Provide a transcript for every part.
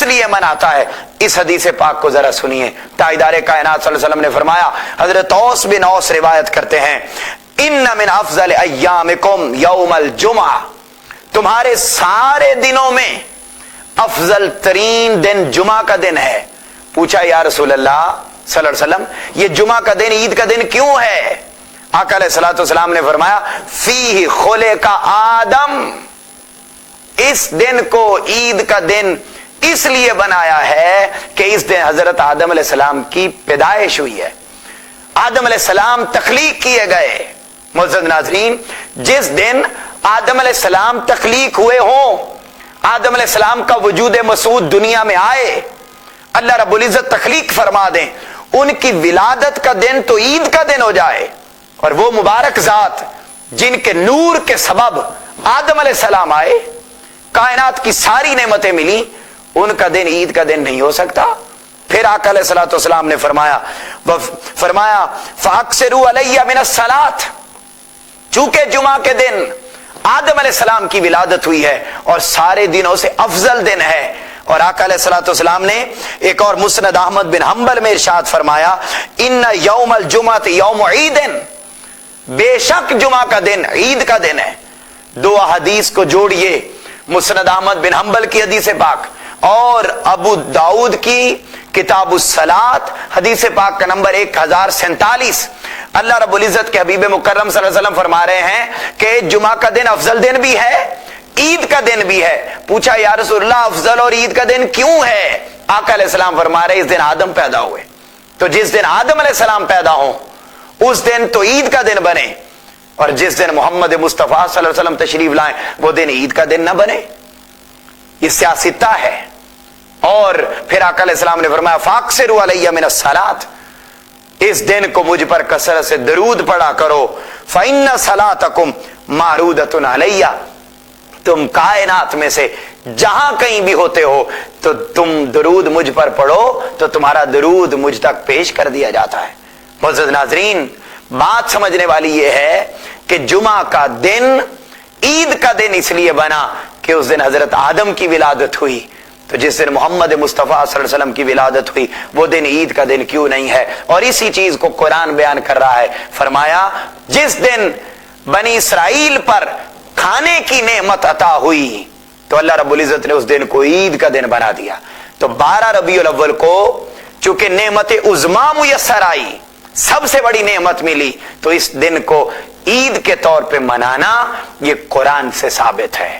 لیے مناتا ہے؟ اس حدیث پاک کو ذرا سنیے۔ تاجدار کائنات صلی اللہ علیہ وسلم نے فرمایا، حضرت اوس بن اوس روایت کرتے ہیں، ان من افضل ایامکم یوم الجمعہ، تمہارے سارے دنوں میں افضل ترین دن جمعہ کا دن ہے۔ پوچھا یا رسول اللہ صلی اللہ علیہ وسلم، یہ جمعہ کا دن عید کا دن کیوں ہے؟ آقا علیہ الصلوۃ والسلام نے فرمایا، فیہ خلق آدم، اس دن کو عید کا دن اس لیے بنایا ہے کہ اس دن حضرت آدم علیہ السلام کی پیدائش ہوئی ہے، آدم علیہ السلام تخلیق کیے گئے۔ معزز ناظرین، جس دن آدم علیہ السلام تخلیق ہوئے ہوں، آدم علیہ السلام کا وجود مسعود دنیا میں آئے، اللہ رب العزت تخلیق فرما دیں، ان کی ولادت کا دن تو عید کا دن ہو جائے، اور وہ مبارک ذات جن کے نور کے سبب آدم علیہ السلام آئے، کائنات کی ساری نعمتیں ملی، ان کا دن عید کا دن نہیں ہو سکتا؟ پھر آقا علیہ الصلوۃ والسلام نے فرمایا فَأَكْثِرُوا عَلَيَّ مِنَ الصَّلَاةِ، چونکہ جمعہ کے دن آدم علیہ السلام کی ولادت ہوئی ہے اور سارے دنوں سے افضل دن ہے۔ اور آقا علیہ الصلوۃ والسلام نے ایک اور مسند احمد بن حنبل میں ارشاد فرمایا، ان یوم الجمعۃ یوم عید، بے شک جمعہ کا دن عید کا دن ہے۔ دو حدیث کو جوڑیے، مسند احمد بن حنبل کی حدیث پاک اور ابو داؤد کی کتاب الصلاۃ حدیث پاک کا نمبر 1047، اللہ رب العزت کے حبیب مکرم صلی اللہ علیہ وسلم فرما رہے ہیں کہ جمعہ کا دن افضل دن بھی ہے، عید کا دن بھی ہے۔ پوچھا یا رسول اللہ افضل اور عید کا دن کیوں ہے؟ آقا علیہ السلام فرما رہے اس دن آدم پیدا ہوئے، تو جس دن آدم علیہ السلام پیدا ہوں اس دن تو عید کا دن بنے، اور جس دن محمد مصطفیٰ صلی اللہ علیہ وسلم تشریف لائیں وہ دن عید کا دن نہ بنے۔ یہ سیاستہ ہے۔ اور پھر آقا علیہ السلام نے فرمایا فاکثروا علی من الصلاۃ، اس دن کو مجھ پر کثرت سے درود پڑھا کرو، فإن صلاتکم معروضۃ علی، تم کائنات میں سے جہاں کہیں بھی ہوتے ہو تو تم درود مجھ پر پڑھو تو تمہارا درود مجھ تک پیش کر دیا جاتا ہے۔ معزز ناظرین، بات سمجھنے والی یہ ہے کہ جمعہ کا دن عید کا دن اس لیے بنا کہ اس دن حضرت آدم کی ولادت ہوئی، تو جس دن محمد مصطفیٰ صلی اللہ علیہ وسلم کی ولادت ہوئی وہ دن عید کا دن کیوں نہیں ہے؟ اور اسی چیز کو قرآن بیان کر رہا ہے، فرمایا جس دن بنی اسرائیل پر کھانے کی نعمت عطا ہوئی تو اللہ رب العزت نے اس دن کو عید کا دن بنا دیا۔ تو 12 ربیع الاول کو چونکہ نعمت عظمیٰ میسر آئی، سب سے بڑی نعمت ملی، تو اس دن کو عید کے طور پہ منانا یہ قرآن سے ثابت ہے۔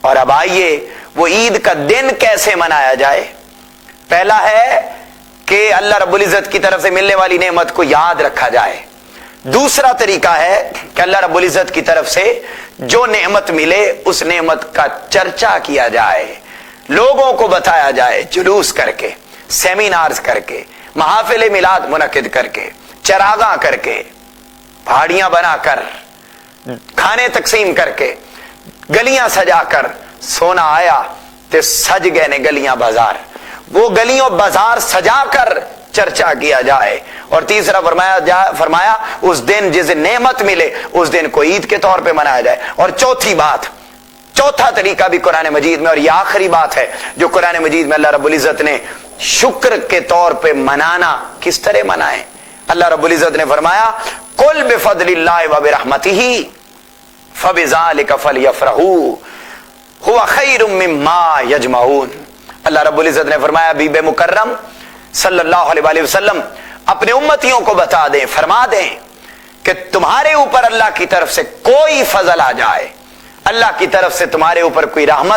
اور اب آئیے وہ عید کا دن کیسے منایا جائے۔ پہلا ہے کہ اللہ رب العزت کی طرف سے ملنے والی نعمت کو یاد رکھا جائے۔ دوسرا طریقہ ہے کہ اللہ رب العزت کی طرف سے جو نعمت ملے اس نعمت کا چرچا کیا جائے، لوگوں کو بتایا جائے، جلوس کر کے، سیمینارز کر کے، محافل میلاد منعقد کر کے، چراغاں کر کے، پہاڑیاں بنا کر، کھانے تقسیم کر کے، گلیاں سجا کر، سونا آیا تے سج گئے نے گلیاں بازار، وہ گلیوں بازار سجا کر چرچا کیا جائے۔ اور تیسرا فرمایا اس دن جس دن نعمت ملے اس دن کو عید کے طور پہ منایا جائے۔ اور چوتھا طریقہ بھی قرآن مجید میں، اور یہ آخری بات ہے جو قرآن مجید میں اللہ رب العزت نے شکر کے طور پہ منانا کس طرح منائیں۔ اللہ رب العزت نے فرمایا قل بفضل اللہ وبرحمتہ فبذلک فلیفرحوا هو خیر مما یجمعون۔ اللہ رب العزت نے فرمایا حبیب مکرم صلی اللہ علیہ وآلہ وسلم اپنے امتیوں کو بتا دیں، فرما دیں کہ تمہارے اوپر اللہ کی طرف سے کوئی فضل آ جائے، اللہ کی طرف سے تمہارے اوپر کوئی رحمت